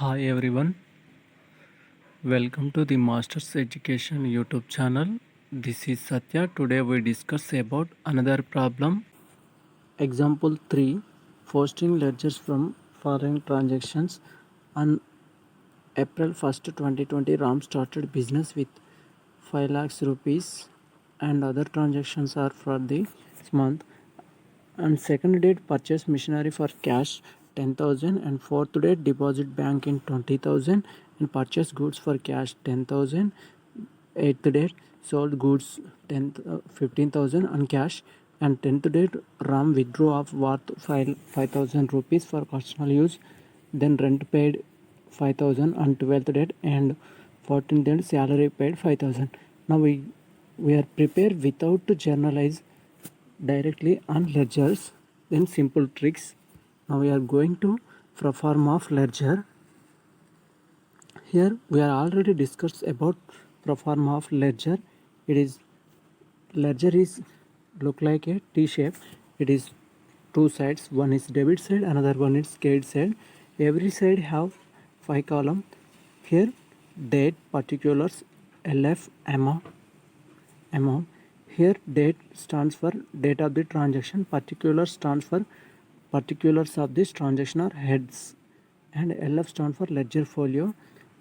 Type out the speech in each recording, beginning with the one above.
Hi everyone, welcome to the Masters Education YouTube channel. This is Satya. Today we discuss about another problem. Example 3, posting ledgers from foreign transactions. On April 1st, 2020, Ram started business with 5 lakhs rupees and other transactions are for this month. And second date purchase machinery for cash 10,000 and fourth date deposit bank in 20,000 and purchase goods for cash 10,000. Eighth date sold goods 15,000 on cash and 10th date Ram withdrew of worth 5,000 rupees for personal use. Then rent paid 5,000 on 12th date and 14th date salary paid 5,000. Now we are prepared without to journalize directly on ledgers. Then simple tricks. Now we are going to pro forma of ledger. Here we are already discussed about pro forma of ledger. Ledger is look like a T shape. It is two sides. One is debit side, another one is credit side. Every side have 5 column. Here date, particulars, LF, amount. Here date stands for date of the transaction, particulars stands for particulars of this transaction or heads, and LF stands for ledger folio.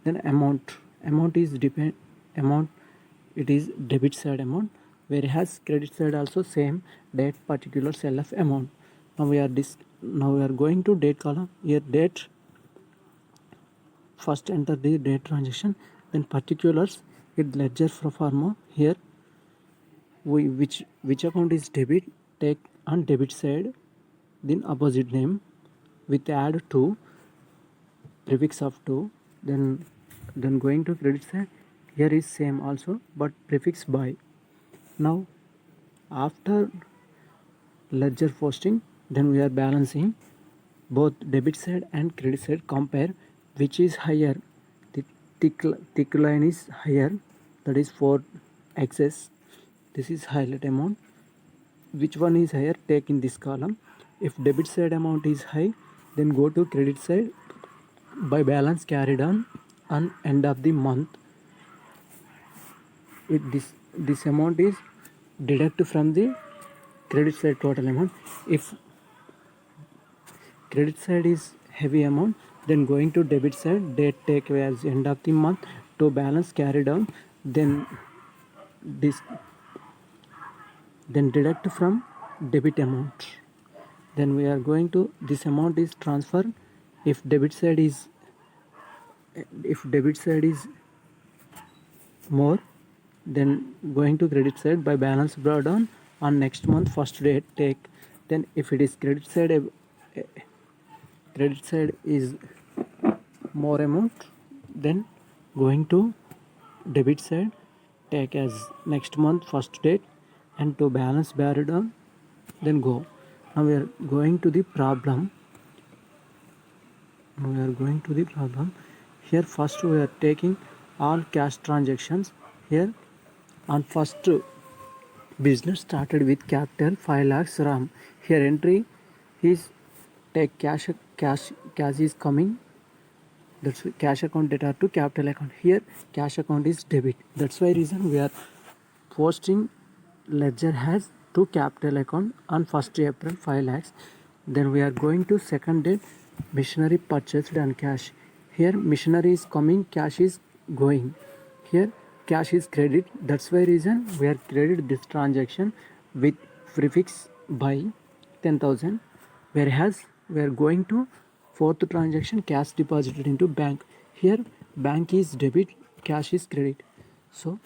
Then amount is it is debit side amount, whereas credit side also same date, particulars, LF, amount. Now we are going to date column. Here date, first enter the date transaction, then particulars, it ledger pro forma. Here which account is debit, take on debit side, then opposite name with add to, prefix of 2, then going to credit side. Here is same also but prefix by. Now after ledger posting, then we are balancing both debit side and credit side. Compare which is higher. The thick line is higher, that is 4 excess. This is highlight amount. Which one is higher, take in this column. If debit side amount is high, then go to credit side by balance carried on end of the month. This amount is deduct from the credit side total amount. If credit side is heavy amount, then going to debit side, date take as end of the month to balance carried on, then deduct from debit amount. Then we are going to, this amount is transfer. If debit side is more, then going to credit side by balance brought on next month first date take. Then if it is credit side is more amount, then going to debit side take as next month first date and to balance carried on, then go. Now we are going to the problem. Here first we are taking all cash transactions. Here on first business started with capital 5 lakhs Ram. Here entry is take cash is coming, that's cash account data to capital account. Here cash account is debit, that's why reason we are posting ledger has to capital account on 1st April 5 lakhs. Then we are going to second date machinery purchased on cash. Here machinery is coming, cash is going. Here cash is credit, that's why reason we are credit this transaction with prefix by 10,000, whereas we are going to fourth transaction, cash deposited into bank. Here bank is debit, cash is credit, so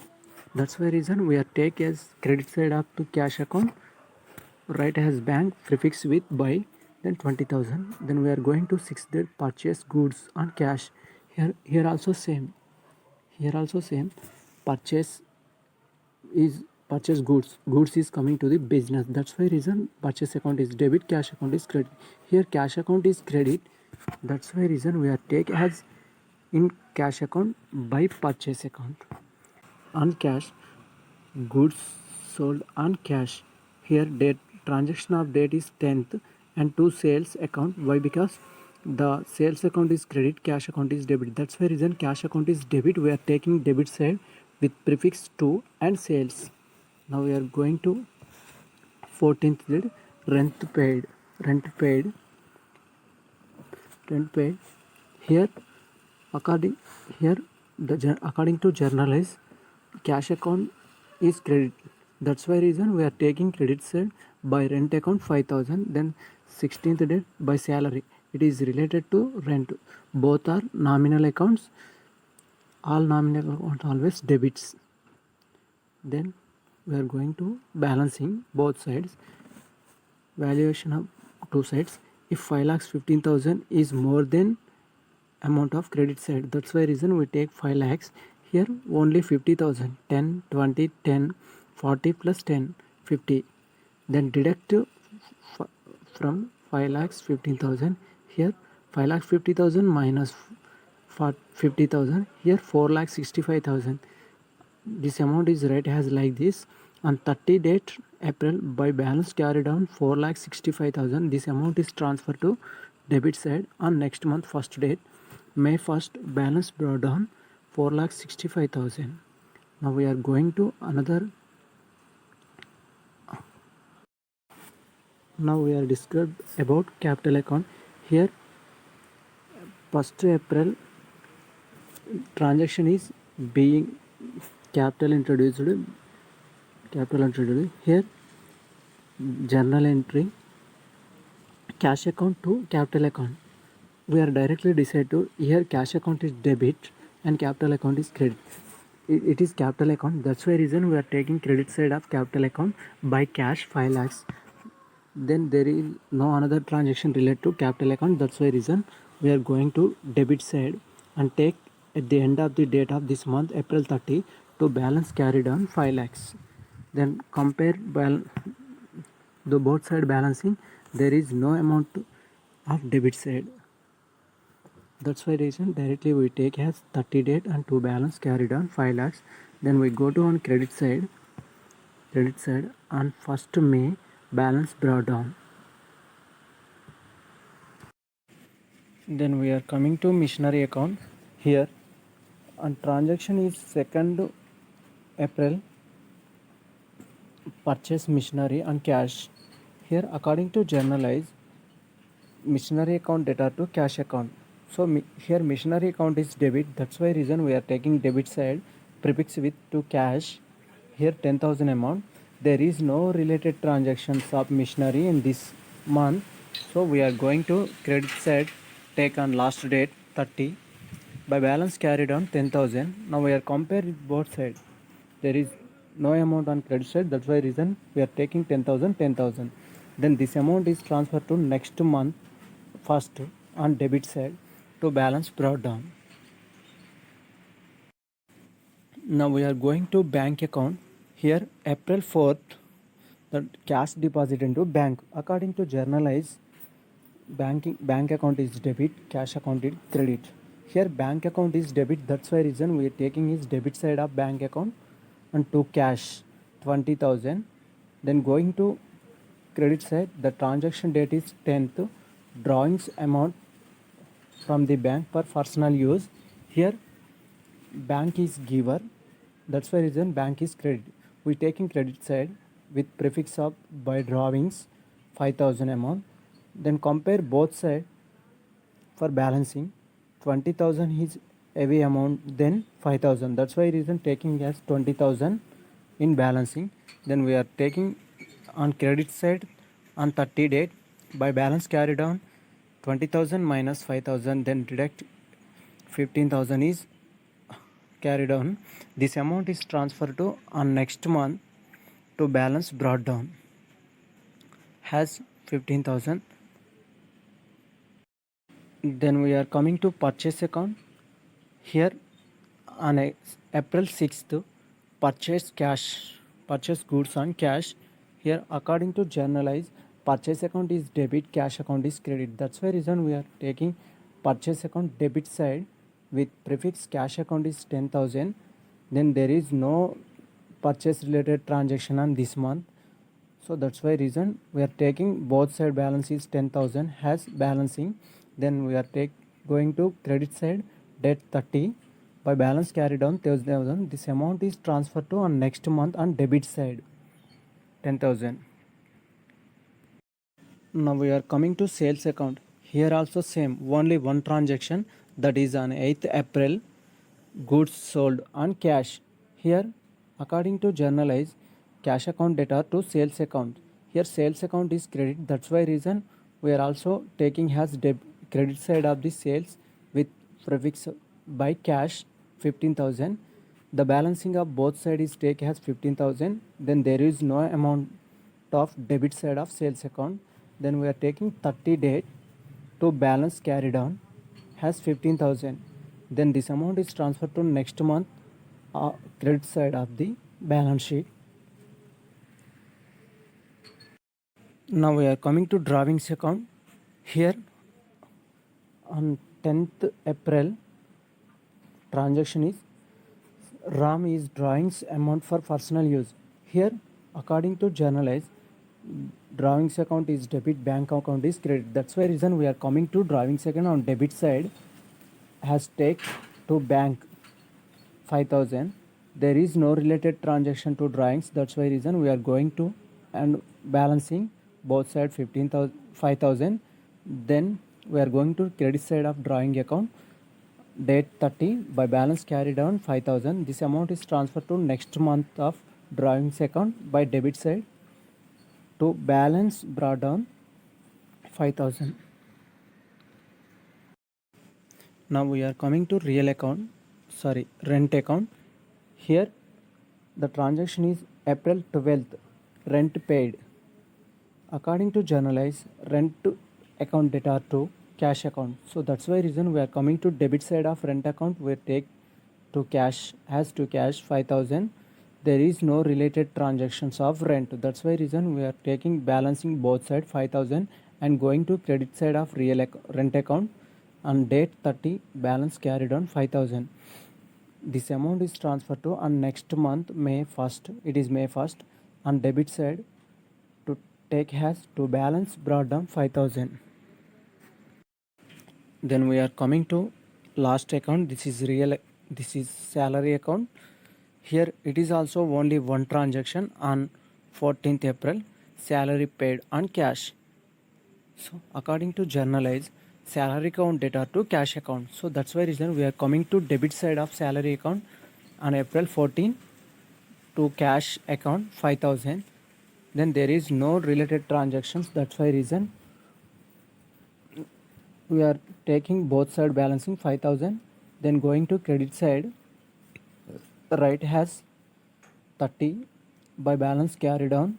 that's why reason we are take as credit side up to cash account, write as bank, prefix with by, then 20,000. Then we are going to sixth date purchase goods on cash. Here also same. Purchase goods is coming to the business, that's why reason purchase account is debit, cash account is credit. Here cash account is credit, that's why reason we are take as in cash account by purchase account. On cash, goods sold on cash. Here date, transaction of date is 10th and to sales account. Why? Because the sales account is credit, cash account is debit. That's why reason cash account is debit. We are taking debit side with prefix to and sales. Now we are going to 14th date, rent paid. Rent paid. Rent paid. Here according according to journal is cash account is credit. That's why reason we are taking credit side by rent account 5,000. Then 16th date by salary. It is related to rent. Both are nominal accounts. All nominal account always debits. Then we are going to balancing both sides. Valuation of two sides. If 5,15,000 is more than amount of credit side, that's why reason we take 5 lakhs. Here only 50,000, 10, 20, 10, 40 plus 10, 50. Then deduct from 5 lakhs 15,000. Here 5 lakhs 50,000 minus 50,000. Here 4 lakhs 65,000. This amount is right as like this. On 30 date April, by balance carried on 4 lakhs 65,000. This amount is transferred to debit side. On next month first date May 1st, balance brought down 4,65,000. Now we are going to another. Now we are discussed about capital account. Here 1st April transaction is being capital introduced. Here journal entry cash account to capital account. We are directly decide to here cash account is debit and capital account is credit. It is capital account. That's why reason we are taking credit side of capital account by cash 5 lakhs. Then there is no another transaction related to capital account. That's why reason we are going to debit side and take at the end of the date of this month April 30 to balance carried on 5 lakhs. Then compare the both side balancing. There is no amount of debit side. That's why reason directly we take as 30 date and to balance carried on 5 lakhs. Then we go to on credit side on 1st May balance brought down. Then we are coming to missionary account. Here on transaction is 2nd April purchase missionary and cash. Here according to journalize missionary account data to cash account. So here missionary account is debit. That's why reason we are taking debit side prefix with to cash. Here 10,000 amount. There is no related transactions of missionary in this month. So we are going to credit side take on last date 30 by balance carried on 10,000. Now we are comparing both sides. There is no amount on credit side. That's why reason we are taking 10,000. Then this amount is transferred to next month first on debit side to balance brought down. Now we are going to bank account. Here April 4th the cash deposit into bank. According to journalize bank account is debit, cash account is credit. Here bank account is debit. That's why reason we are taking is debit side of bank account and to cash 20,000. Then going to credit side the transaction date is 10th. Drawings amount from the bank for personal use. Here bank is giver. That's why reason bank is credit. We taking credit side with prefix of by drawings 5,000 amount. Then compare both side for balancing. 20,000 is heavy amount then 5,000. That's why reason taking as 20,000 in balancing. Then we are taking on credit side on 30 date by balance carried on 20,000 minus 5,000. Then deduct 15,000 is carried on. This amount is transferred to on next month to balance brought down has 15,000. Then we are coming to purchase account. Here on April 6th purchase goods on cash. Here according to journalize purchase account is debit, cash account is credit. That's why reason we are taking purchase account debit side with prefix cash account is 10,000. Then there is no purchase related transaction on this month. So that's why reason we are taking both side balance is 10,000 has balancing. then we are going to credit side debt 30 by balance carried on 10,000. This amount is transferred to on next month on debit side 10,000. Now we are coming to sales account. Here also same, only one transaction, that is on 8th April, goods sold on cash. Here according to journalize cash account data to sales account. Here sales account is credit, that's why reason we are also taking as credit side of the sales with prefix by cash 15,000. The balancing of both side is take as 15,000. Then there is no amount of debit side of sales account. Then we are taking 30 date to balance carried on has 15,000. Then this amount is transferred to next month credit side of the balance sheet. Now we are coming to drawings account. Here on 10th April transaction is Ram is drawings amount for personal use. Here according to journalize drawings account is debit, bank account is credit. That's why reason we are coming to drawings account on debit side has take to bank 5,000. There is no related transaction to drawings. That's why reason we are going to and balancing both side 5,000. Then we are going to credit side of drawing account date 30 by balance carried on 5,000. This amount is transferred to next month of drawings account by debit side to balance brought down 5,000. Now we are coming to rent account. Here the transaction is April 12th, rent paid. According to journalize rent account data to cash account. So that's why reason we are coming to debit side of rent account. We take to cash 5,000. There is no related transactions of rent. That's why reason we are taking balancing both side 5,000 and going to credit side of rent account on date 30 balance carried on 5,000. This amount is transferred to on next month May 1st. It is May 1st on debit side to take has to balance brought down 5,000. Then we are coming to last account. This is salary account. Here it is also only one transaction on 14th April, salary paid on cash. So according to journalize salary account data to cash account. So that's why reason we are coming to debit side of salary account on April 14 to cash account 5,000. Then there is no related transactions. That's why reason we are taking both side balancing 5,000. Then going to credit side right has 30 by balance carried on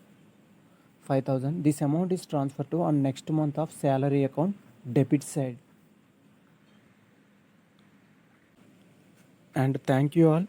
5,000. This amount is transferred to on next month of salary account debit side. And thank you all.